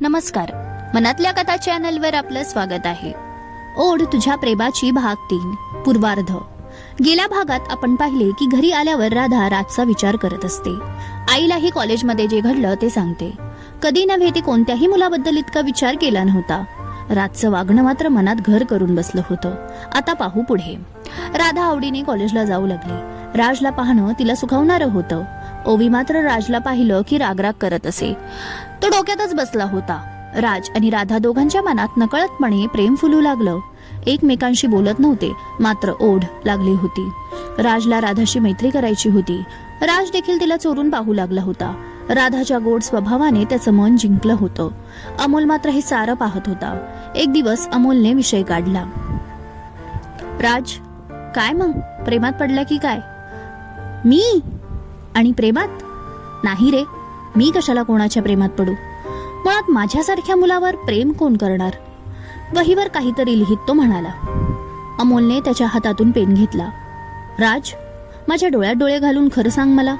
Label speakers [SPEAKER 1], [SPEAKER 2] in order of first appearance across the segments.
[SPEAKER 1] नमस्कार, मनातल्या कथा चॅनलवर आपलं स्वागत आहे. ओढ तुझ्या प्रेमाची भाग 3 पूर्वार्ध. गेल्या भागात आपण पाहिले की घरी आल्यावर राधा राजचा विचार करत असते. आईलाही कॉलेजमध्ये जे घडलं ते सांगते. कधी नव्हे ते कोणत्याही मुलाबद्दल इतका विचार केला नव्हता. राजचं वागणं मात्र मनात घर करून बसलं होतं. आता पाहू पुढे. राधा आवडीने कॉलेजला जाऊ लागली. राजला पाहणं तिला सुखावणारं होतं. ओवी मात्र राजला पाहिलं की रागराग करत असे. तो डोक्यातच बसला होता. राज आणि राधा दोघांच्या मनात नकळतपणे प्रेम फुलू लागलं. एकमेकांशी बोलत नव्हते, मात्र ओढ लागली होती. राजला राधाशी मैत्री करायची होती. राज देखील तिला चोरून पाहू लागला होता. राधाच्या गोड स्वभावाने त्याचं मन जिंकलं होतं. अमोल मात्र हे सारं पाहत होता. एक दिवस अमोलने विषय काढला. राज, काय मग प्रेमात पडला की काय? मी आणि प्रेमात? नाही रे, मी कशाला कोणाच्या प्रेमात पडू. मुळात माझ्यासारख्या मुलावर प्रेम कोण करणार? वहीवर काहीतरी लिहित तो म्हणाला. अमोलने त्याच्या हातातून पेन घेतला. राज, माझ्या डोळ्यात डोळे घालून खरं सांग, मला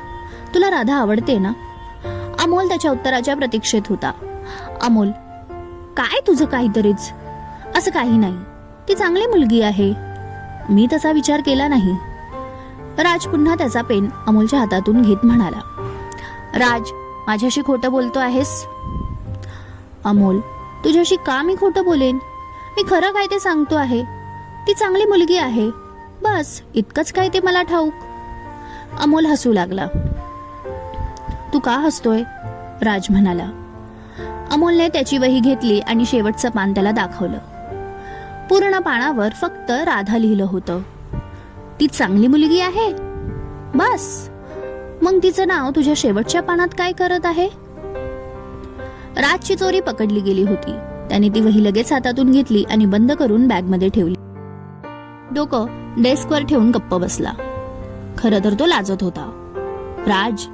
[SPEAKER 1] तुला राधा आवडते ना? अमोल त्याच्या उत्तराच्या प्रतीक्षेत होता. अमोल, काय तुझं काहीतरीच? असं काही नाही, ती चांगली मुलगी आहे. मी तसा विचार केला नाही. राज पुन्हा त्याचा पेन अमोलच्या हातातून घेत म्हणाला. राज, माझ्याशी खोटं बोलतो आहेस? अमोल, तुझ्याशी का मी खोटं बोलेन? मी खरं काय ते सांगतो आहे. ती चांगली मुलगी आहे, बस इतकंच काय ते मला ठाऊक. अमोल हसू लागला. तू का हसतोय? राज म्हणाला. अमोलने त्याची वही घेतली आणि शेवटचं पान त्याला दाखवलं. पूर्ण पानावर फक्त राधा लिहिलं होतं. ती चांगली मुलगी आहे, बस. मग तिचं नाव तुझ्या शेवटच्या पानात काय करत आहे? राजची चोरी पकडली गेली होती. त्याने ती वही लगेच हातातून घेतली आणि बंद करून बॅगमध्ये ठेवली. डोकं डेस्कवर ठेवून गप्प बसला. खरं तर तो लाजत होता. राज,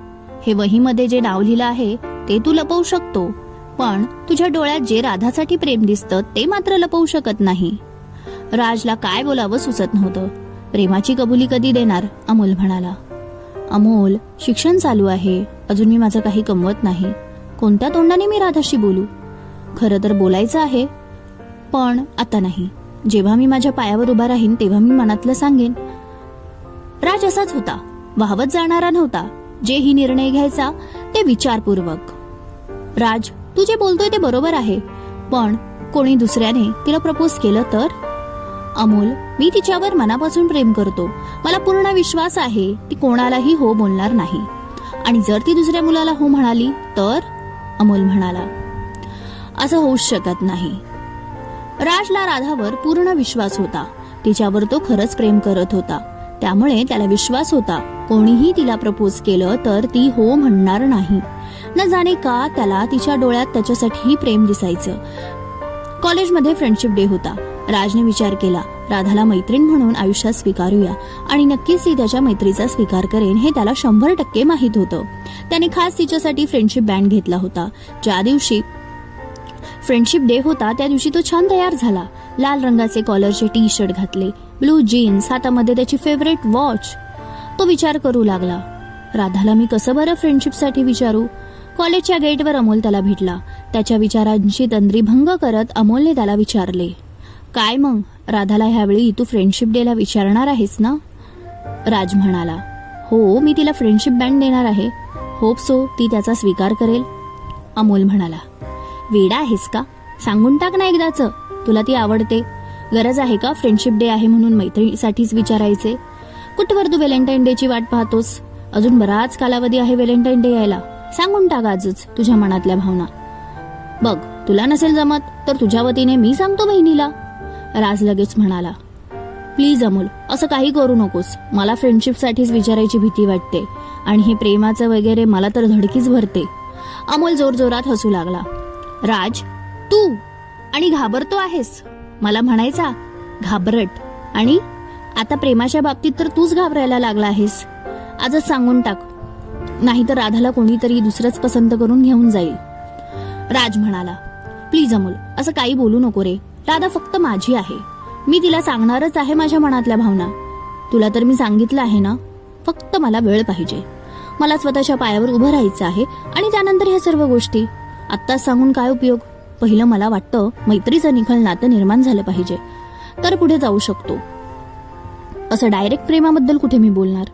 [SPEAKER 1] हे वहीमध्ये जे नाव लिहिलं आहे ते तू लपवू शकतो, पण तुझ्या डोळ्यात जे राधासाठी प्रेम दिसतं ते मात्र लपवू शकत नाही. राजला काय बोलावं सुचत नव्हतं. प्रेमाची कबुली कधी देणार? अमोल म्हणाला. अमोल, शिक्षण चालू आहे, अजून मी माझं काही कमवत नाही. कोणत्या तोंडाने मी राधाशी बोलू? खरं तर बोलायचं आहे, पण आता नाही. जेव्हा मी माझ्या पायावर उभा राहीन तेव्हा मी मनातलं सांगेन. राज असाच होता, वाहवत जाणारा नव्हता. जेही निर्णय घ्यायचा ते विचारपूर्वक. राज, तू जे बोलतोय ते बरोबर आहे, पण कोणी दुसऱ्याने तिला प्रपोज केलं तर? अमोल, मी तिच्यावर मनापासून प्रेम करतो. मला पूर्ण विश्वास आहे ती कोणालाही हो बोलणार नाही. आणि जर ती दुसऱ्या मुलाला हो म्हणाली तर? अमोल म्हणाला. असं होऊच शकत नाही. राजला राधावर पूर्ण विश्वास होता. तिच्यावर तो खरंच प्रेम करत होता. त्यामुळे त्याला विश्वास होता कोणीही तिला प्रपोज केलं तर ती हो म्हणणार नाही. न जाणे का त्याला तिच्या डोळ्यात त्याच्यासाठीही प्रेम दिसायचं. कॉलेजमध्ये फ्रेंडशिप डे होता. राजने विचार केला, राधाला मैत्रीण म्हणून आयुष्यात स्वीकारूया आणि नक्कीच ती त्याच्या मैत्रीचा स्वीकार करेन हे त्याला 100% माहीत होतं. त्याने खास तिच्यासाठी फ्रेंडशिप बँड घेतला होता. ज्या दिवशी फ्रेंडशिप डे होता त्या दिवशी तो छान तयार झाला. लाल रंगाचे कॉलरचे टी शर्ट घातले, ब्लू जीन्स, हातामध्ये त्याची फेवरेट वॉच. तो विचार करू लागला, राधाला मी कसं बरं फ्रेंडशिपसाठी विचारू? कॉलेजच्या गेटवर अमोल त्याला भेटला. त्याच्या विचारांची तंद्रीभंग करत अमोलने त्याला विचारले, काय मग राधाला ह्यावेळी तू फ्रेंडशिप डेला विचारणार आहेस ना? राज म्हणाला, हो, मी तिला फ्रेंडशिप बँड देणार आहे. होप सो ती त्याचा स्वीकार करेल. अमोल म्हणाला, वेडा आहेस का? सांगून टाक ना एकदाच, तुला ती आवडते. गरज आहे का फ्रेंडशिप डे आहे म्हणून मैत्रिणीसाठीच विचारायचे? कुठवर तू व्हॅलेंटाईन डे ची वाट पाहतोस? अजून बराच कालावधी आहे व्हॅलेंटाईन डे यायला. सांगून टाक आजच तुझ्या मनातल्या भावना. बघ, तुला नसेल जमत तर तुझ्या वतीने मी सांगतो बहिणीला. राज लगेच म्हणाला, प्लीज अमोल, असं काही करू नकोस. मला फ्रेंडशिपसाठीच विचारायची भीती वाटते आणि हे प्रेमाचं वगैरे मला तर धडकीच भरते. अमोल जोरजोरात हसू लागला. राज, तू आणि घाबरतो आहेस? मला म्हणायचा घाबरट. आणि आता प्रेमाच्या बाबतीत तर तूच घाबरायला लागला आहेस. आजच सांगून टाक, नाहीतर राधाला कोणीतरी दुसरंच पसंत करून घेऊन जाईल. राज म्हणाला, प्लीज अमोल, असं काही बोलू नको रे. राधा फक्त माझी आहे. मी तिला सांगणारच आहे माझ्या मनातल्या भावना. तुला तर मी सांगितलं आहे ना, फक्त मला वेळ पाहिजे. मला स्वतःच्या पायावर उभं राहायचं आहे आणि त्यानंतर ह्या सर्व गोष्टी. आत्ताच सांगून काय उपयोग? पहिलं मला वाटतं मैत्रीचं निखळ नातं निर्माण झालं पाहिजे, तर पुढे जाऊ शकतो. असं डायरेक्ट प्रेमाबद्दल कुठे मी बोलणार.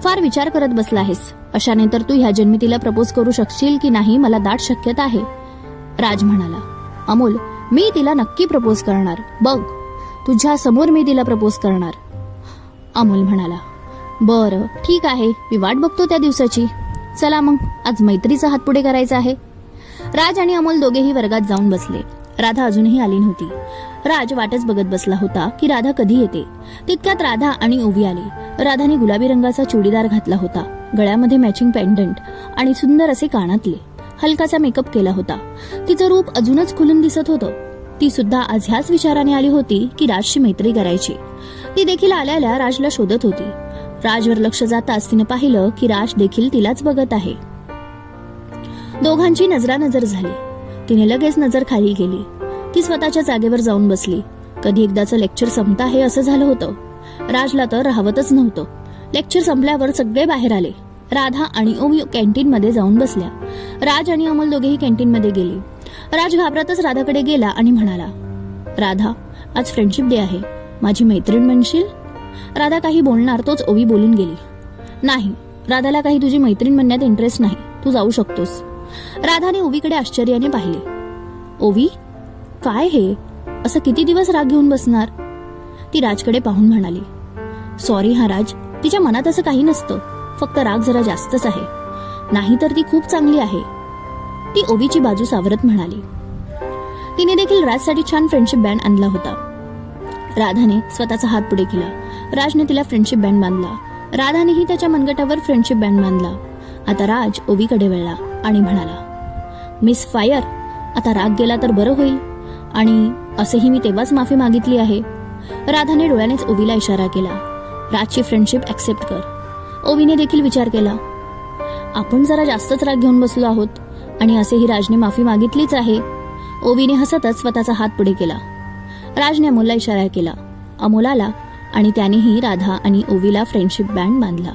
[SPEAKER 1] फार विचार करत बसला आहेस. अशाने तर तू ह्या जन्मी तिला प्रपोज करू शकशील की नाही मला दाट शक्यता आहे. राज म्हणाला. अमोल, मी तिला नक्की प्रपोज करणार. बघ, तुझ्या समोर मी तिला प्रपोज करणार. अमोल म्हणाला. बरं, ठीक आहे, मी वाट बघतो त्या दिवसाची. चला मग, आज मैत्रीचा हात पुढे करायचा आहे. राज आणि अमोल दोघेही वर्गात जाऊन बसले. राधा अजूनही आली नव्हती. राज वाटच बघत बसला होता की राधा कधी येते. तितक्यात राधा आणि ओवी आली. राधाने गुलाबी रंगाचा चुडीदार घातला होता, गळ्यामध्ये मॅचिंग पेंडंट आणि सुंदर असे कानातले. हलकासा मेकअप केला होता. तिचं रूप अजूनच खुलून दिसत होतं. ती सुद्धा आज ह्याच विचाराने आली होती की राजशी मैत्री करायची. ती देखील आल्याला राजला शोधत होती. राजवर लक्ष जाताच तिने पाहिलं की राज देखील तिलाच बघत आहे. दोघांची नजरानजर झाली. तिने लगेच नजर खाली गेली. ती स्वतःच्या जागेवर जाऊन बसली. कधी एकदाचं लेक्चर संपत आहे असं झालं होतं. राजला तर राहवतच नव्हतं. लेक्चर संपल्यावर सगळे बाहेर आले. राधा आणि ओवी कॅन्टीन मध्ये जाऊन बसल्या. राज आणि अमोल दोघेही कॅन्टीन मध्ये गेले. राज घाबरतच राधाकडे गेला आणि म्हणाला, राधा, आज फ्रेंडशिप डे आहे, माझी मैत्रीण म्हणशील? राधा काही बोलणार तोच ओवी बोलून गेली. नाही, राधाला काही तुझी मैत्रीण म्हणण्यात इंटरेस्ट नाही, तू जाऊ शकतोस. राधाने ओवीकडे आश्चर्याने पाहिले. ओवी, काय हे, असं किती दिवस राग घेऊन बसणार? ती राजकडे पाहून म्हणाली. सॉरी हा राज, तिच्या मनात असं काही नसतं, फक्त राग जरा जास्तच आहे. नाही तर ती खूप चांगली आहे, ती ओवीची बाजू सावरत म्हणाली. तिने देखील राजसाठी छान फ्रेंडशिप बँड आणला होता. राधाने स्वतःचा हात पुढे केला. राजने तिला फ्रेंडशिप बँड बांधला. राधानेही त्याच्या मनगटावर फ्रेंडशिप बँड बांधला. आता राज ओवीकडे वळला आणि म्हणाला, मिस फायर, आता राग गेला तर बरं होईल, आणि असेही मी तेव्हाच माफी मागितली आहे. राधाने डोळ्यानेच ओवीला इशारा केला. राजची फ्रेंडशिप ऍक्सेप्ट कर. ओवीने देखील विचार केला, आपण जरा जास्तच राग घेऊन बसलो आहोत, आणि असेही राजने माफी मागितलीच आहे. ओवीने हसतच स्वतःचा हात पुढे केला. राजने अमोलला इशारा केला. अमोल आला आणि त्यानेही राधा आणि ओवीला फ्रेंडशिप बँड बांधला.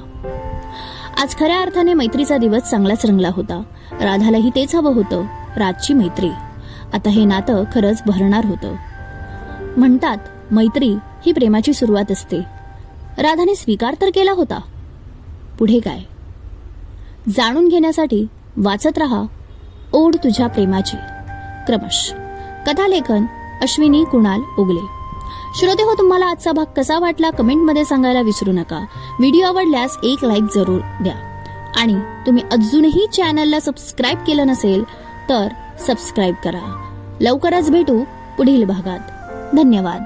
[SPEAKER 1] आज खऱ्या अर्थाने मैत्रीचा दिवस चांगलाच रंगला होता. राधालाही तेच हवं होतं, राजची मैत्री. आता हे नातं खरंच भरणार होतं. म्हणतात, मैत्री ही प्रेमाची सुरुवात असते. राधाने स्वीकार तर केला होता. पुढे काय, जाणून घेण्यासाठी वाचत रहा ओढ तुझ्या प्रेमाची. क्रमश. कथालेखन अश्विनी कुणाल उगले. श्रोते हो, तुम्हाला आजचा भाग कसा वाटला कमेंटमध्ये सांगायला विसरू नका. व्हिडिओ आवडल्यास एक लाईक जरूर द्या, आणि तुम्ही अजूनही चॅनलला सबस्क्राईब केलं नसेल तर सबस्क्राईब करा. लवकरच भेटू पुढील भागात. धन्यवाद.